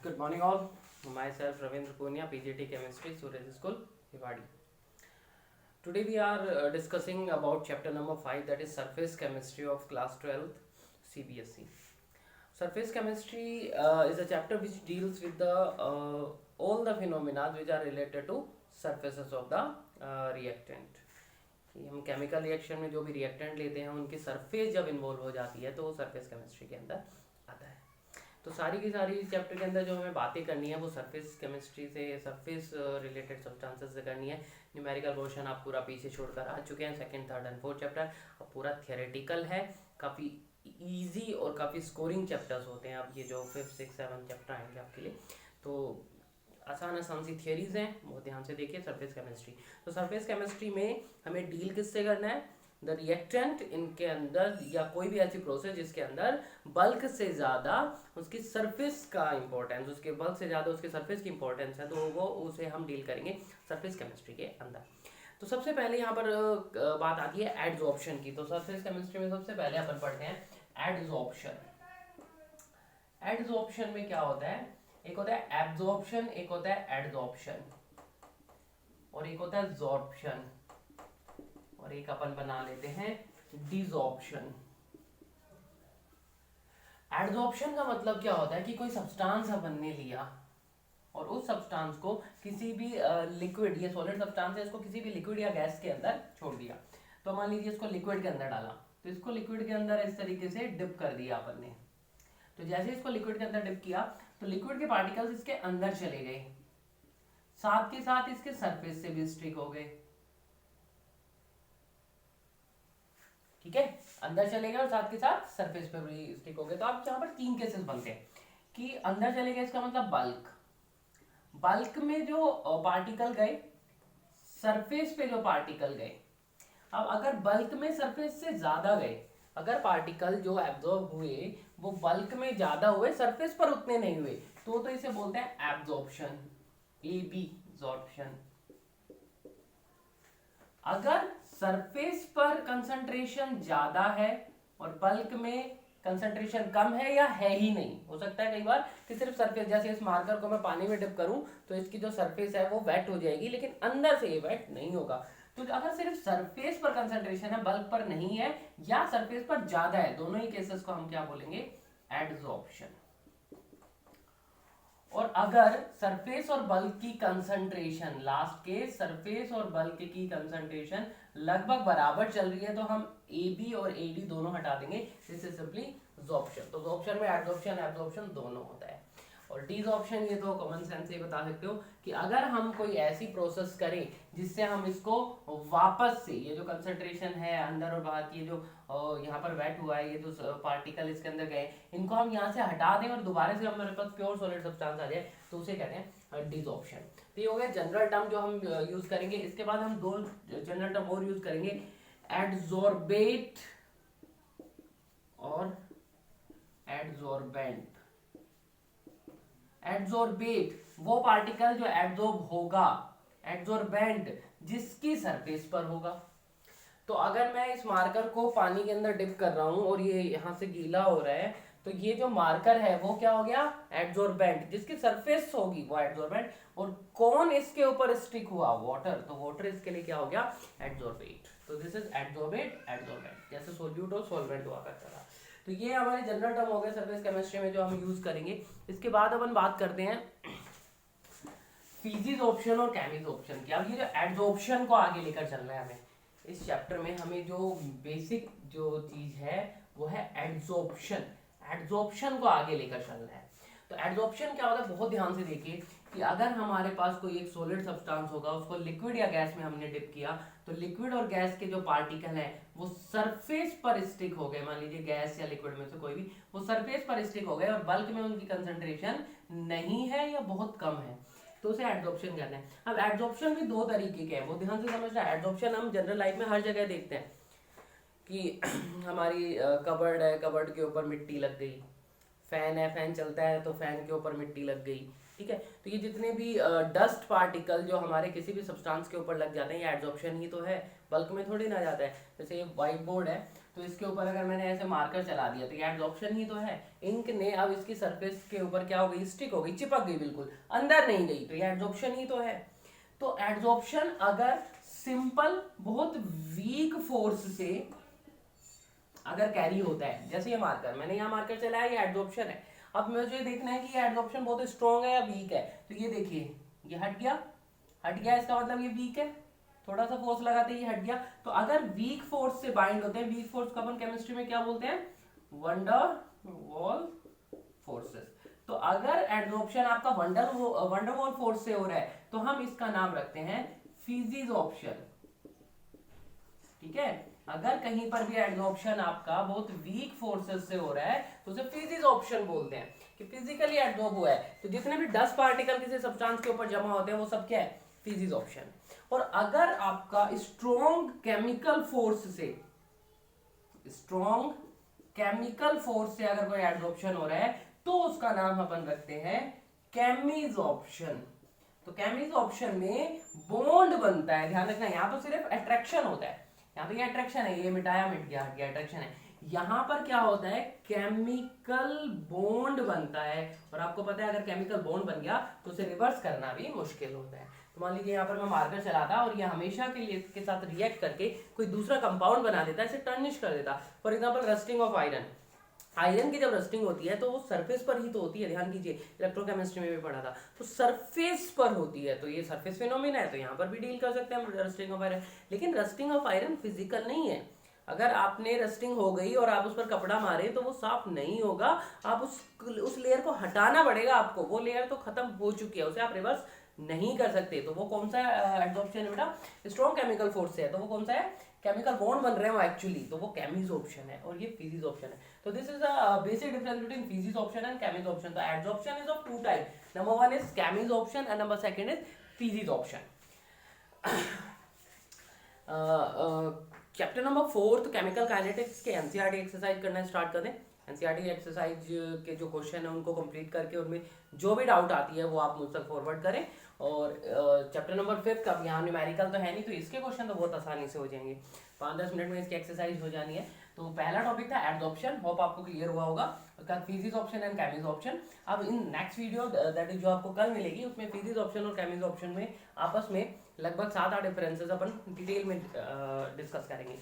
Good morning all. Myself Ravindra Punia, PGT Chemistry, Suraj School, Hivadi. Today we are discussing about chapter number 5, that is Surface Chemistry of class 12th CBSE. Surface Chemistry is a chapter which deals with the all the phenomena which are related to surfaces of the reactant. कि हम chemical reaction में जो भी reactant लेते हैं उनकी surface जब involve हो जाती है तो वो सरफेस केमिस्ट्री के अंदर आता है। तो सारी की सारी चैप्टर के अंदर जो हमें बातें करनी है वो सरफेस केमिस्ट्री से, सरफेस रिलेटेड सब्सटेंसेस से करनी है। न्यूमेरिकल पोर्शन आप पूरा पीछे छोड़कर आ चुके हैं। Second, third and fourth chapter अब पूरा थियोरेटिकल है, काफ़ी इजी और काफ़ी स्कोरिंग चैप्टर्स होते हैं। अब ये जो 5, 6, 7 चैप्टर आएंगे आपके लिए तो आसान सी थियरीज हैं, बहुत ध्यान से देखिए। सरफेस केमिस्ट्री, तो सरफेस केमिस्ट्री में हमें डील किससे करना है? द रिएक्टेंट इनके अंदर या कोई भी ऐसी प्रोसेस जिसके अंदर बल्क से ज़्यादा उसकी सरफेस का इंपॉर्टेंस, उसके बल्क से ज़्यादा उसके सरफेस की इंपॉर्टेंस है, तो वो उसे हम डील करेंगे सरफेस केमिस्ट्री के अंदर। तो सबसे पहले यहाँ पर बात आती है एडजॉर्प्शन की। तो सरफेस केमिस्ट्री में सबसे पहले अपन पढ़ते हैं एडजॉर्प्शन। एडजॉर्प्शन में क्या होता है? एक होता है एब्जॉर्प्शन, एक होता है एडजॉर्प्शन, और एक होता है जॉर्प्शन, और एक अपन बना लेते हैं डिजॉर्प्शन। एडजॉर्प्शन का मतलब क्या होता है कि कोई सब्सटेंस अपन ने लिया और उस सब्सटेंस को किसी भी लिक्विड, ये सॉलिड सब्सटेंस है, इसको किसी भी लिक्विड या गैस के अंदर छोड़ दिया। तो मान लीजिए इसको लिक्विड के अंदर डाला, तो इसको लिक्विड के अंदर इस तरीके से डिप कर दिया अपन ने। तो जैसे इसको लिक्विड के अंदर डिप किया तो लिक्विड के पार्टिकल्स इसके अंदर चले गए, साथ के साथ इसके सरफेस से भी स्टिक हो गए। ठीक है, अंदर चले गए और साथ के साथ सरफेस पे भी स्टिक हो गए। तो आप यहाँ पर 3 केसेस बनते हैं कि अंदर चले गए, इसका मतलब बल्क में जो पार्टिकल गए, सरफेस पे जो पार्टिकल गए। अब अगर बल्क में सरफेस से ज्यादा गए, अगर पार्टिकल जो एब्जॉर्ब हुए वो बल्क में ज्यादा हुए, सरफेस पर उतने नहीं हुए, तो इसे बोलते हैं एब्जॉर्प्शन, एब्जॉर्प्शन। अगर सरफेस पर कंसंट्रेशन ज्यादा है और बल्क में कंसंट्रेशन कम है या है ही नहीं, हो सकता है कई बार कि सिर्फ सरफेस, जैसे इस मार्कर को मैं पानी में डिप करूं तो इसकी जो सरफेस है वो वेट हो जाएगी, लेकिन अंदर से ये वेट नहीं होगा। तो अगर सिर्फ सरफेस पर कंसंट्रेशन है, बल्क पर नहीं है, या सरफेस पर ज्यादा है, दोनों ही केसेस को हम क्या बोलेंगे? एडजॉर्प्शन। और अगर सरफेस और बल्क की कंसंट्रेशन, लास्ट के सरफेस और बल्क की कंसंट्रेशन लगभग बराबर चल रही है, तो हम AB और AD दोनों हटा देंगे। This is simply sorption. तो जॉर्प्शन में एडजॉर्प्शन एब्जॉर्प्शन दोनों होता है। और डिसॉर्प्शन, ये तो कॉमन सेंस से बता सकते हो कि अगर हम कोई ऐसी प्रोसेस करें जिससे हम इसको वापस से, ये जो कंसंट्रेशन है अंदर और बाहर की, जो यहाँ पर वेट हुआ है, ये जो पार्टिकल इसके अंदर गए, इनको हम यहाँ से हटा दें और दोबारा से हमारे पास प्योर सॉलिड सब्सटेंस आ जाए, तो उसे कहते हैं डिसॉर्प्शन। तो ये हो गया जनरल टर्म जो हम यूज करेंगे। इसके बाद हम 2 जनरल टर्म और यूज करेंगे, एडजॉर्बेट और एडजॉर्बेंट। एडजॉर्बेट वो पार्टिकल जो एडजॉर्ब होगा, एडजॉर्बेंट जिसकी सरफेस पर होगा। तो अगर मैं इस मार्कर को पानी के अंदर डिप कर रहा हूं और ये यहां से गीला हो रहा है, तो ये जो मार्कर है वो क्या हो गया? एडजॉर्बेंट। जिसकी सरफेस होगी वो एडजॉर्बेंट, और कौन इसके ऊपर स्टिक हुआ? वाटर। तो वाटर इसके लिए क्या हो गया? एडजॉर्बेट। तो दिस इज एडजॉर्बेट, एडजॉर्बेंट, जैसे सोल्यूट और सॉल्वेंट हुआ करता था। तो ये हमारे जनरल टर्म हो गए सरफेस केमिस्ट्री में जो हम यूज करेंगे। इसके बाद अपन बात करते हैं फिजिजॉर्प्शन और केमिजॉर्प्शन की। अब ये जो एडजॉर्प्शन को आगे लेकर चलना है हमें इस चैप्टर में, हमें जो बेसिक जो चीज है वो है एडजॉर्प्शन। एडजॉर्प्शन को आगे लेकर चलना है। तो एडजॉर्प्शन क्या होता है? बहुत ध्यान से देखिए कि अगर हमारे पास कोई एक सॉलिड सब्सटेंस होगा, उसको लिक्विड या गैस में हमने डिप किया, तो लिक्विड और गैस के जो पार्टिकल हैं वो सरफेस पर स्टिक हो गए। मान लीजिए गैस या लिक्विड में से कोई भी, वो सरफेस पर स्टिक हो गए और बल्क में उनकी कंसंट्रेशन नहीं है या बहुत कम है, तो उसे एडजॉर्प्शन कहते हैं। अब एडजॉर्प्शन भी 2 तरीके के हैं, वो ध्यान से समझना। एडजॉर्प्शन हम जनरल लाइफ में हर जगह देखते हैं कि हमारी कबर्ड है, कबर्ड के ऊपर मिट्टी लग गई, फैन है, फैन चलता है तो फैन के ऊपर मिट्टी लग गई। ठीक है, तो ये जितने भी डस्ट पार्टिकल जो हमारे किसी भी सब्सटेंस के ऊपर लग जाते हैं, ये एडजॉर्प्शन ही तो है, बल्क में थोड़ी ना जाता है। जैसे ये व्हाइट बोर्ड है, तो इसके ऊपर अगर मैंने ऐसे मार्कर चला दिया तो ये एडजॉर्प्शन ही तो है। इंक ने अब इसकी सरफेस के ऊपर क्या हो गई, स्टिक हो गई, चिपक गई, बिल्कुल अंदर नहीं गई, तो ये एडजॉर्प्शन ही तो है। तो एडजॉर्प्शन अगर सिंपल बहुत वीक फोर्स से अगर कैरी होता है, जैसे ये मार्कर, मैंने यहाँ मार्कर चलाया, ये एडजॉर्प्शन है। अब मुझे देखना है कि ये एडजॉर्प्शन बहुत स्ट्रॉन्ग है या वीक है। तो ये देखिए ये हट गया, हट गया, इसका मतलब ये वीक है। थोड़ा सा फोर्स लगाते ही हट गया। तो अगर वीक फोर्स से बाइंड होते हैं, वीक फोर्स को अपन केमिस्ट्री में क्या बोलते हैं, वंडर वॉल फोर्सेस। तो अगर एडजॉर्प्शन आपका वंडर वॉल फोर्स से हो रहा है तो हम इसका नाम रखते हैं फिजिजॉर्प्शन। ठीक है, अगर कहीं पर भी एडजॉर्प्शन आपका बहुत वीक फोर्सेस से हो रहा है तो उसे फिजिजॉर्प्शन बोलते हैं, कि फिजिकली एडजॉर्ब हुआ है। तो जितने भी डस्ट पार्टिकल किसी सब्सटेंस के ऊपर जमा होते हैं वो सब क्या है, फिजिजॉर्प्शन। और अगर आपका स्ट्रॉन्ग केमिकल फोर्स से, स्ट्रॉन्ग केमिकल फोर्स से अगर कोई एडजॉर्प्शन हो रहा है तो उसका नाम अपन रखते हैं केमिजॉर्प्शन। तो केमिजॉर्प्शन में बॉन्ड बनता है, ध्यान रखना, यहाँ तो सिर्फ अट्रैक्शन होता है, यहाँ पे ये अट्रैक्शन है, ये मिटाया मिट गया, हट गया, अट्रैक्शन है। यहाँ पर क्या होता है, केमिकल बॉन्ड बनता है। और आपको पता है अगर केमिकल बॉन्ड बन गया तो उसे रिवर्स करना भी मुश्किल होता है। तो मान लीजिए यहाँ पर मैं मार्कर चलाता और ये हमेशा के लिए इसके साथ रिएक्ट करके कोई दूसरा कंपाउंड बना देता, इसे टर्निश कर देता। For example rusting of iron, iron की जब रस्टिंग होती है तो वो सरफेस पर ही तो होती है, ध्यान कीजिए, इलेक्ट्रोकेमिस्ट्री में भी पढ़ा था, तो सरफेस पर होती है। तो ये सरफेस फिनोमिना है, तो यहाँ पर भी डील कर सकते हैं हम रस्टिंग ऑफ आयरन। लेकिन रस्टिंग ऑफ आयरन फिजिकल नहीं है। अगर आपने रस्टिंग हो गई और आप उस पर कपड़ा मारे तो वो साफ नहीं होगा, आप उस लेयर को हटाना पड़ेगा आपको। वो लेयर तो खत्म हो चुकी है, उसे आप रिवर्स नहीं कर सकते। तो वो कौन सा एडजॉर्प्शन है बेटा, स्ट्रॉन्ग केमिकल फोर्स से है, तो वो कौन सा है, केमिकल बॉन्ड बन रहे हैं वो एक्चुअली, तो वो केमिजॉर्प्शन है और ये फिजिजॉर्प्शन है। तो this is the basic difference between physisorption and chemisorption. The adsorption is of two type, number one is chemisorption and number second is physisorption. Chapter number 4 chemical kinetics के एनसीईआरटी एक्सरसाइज करना start कर दें। NCERT exercise के जो question है उनको complete करके उनमें जो भी डाउट आती है वो आप मुझ तक फॉरवर्ड करें। और चैप्टर नंबर 5 का यहाँ न्यूमेरिकल तो है नहीं, तो इसके क्वेश्चन तो बहुत आसानी से हो जाएंगे, 5-10 मिनट में इसकी एक्सरसाइज हो जानी है। तो पहला टॉपिक था एडजॉर्प्शन, होप आपको क्लियर हुआ होगा। उसके बाद फिजिजॉर्प्शन एंड केमिजॉर्प्शन। अब in next video that is जो आपको कल मिलेगी उसमें फिजिजॉर्प्शन और केमिजॉर्प्शन में आपस में लगभग 7-8 डिफरेंसेस अपन डिटेल में डिस्कस करेंगे।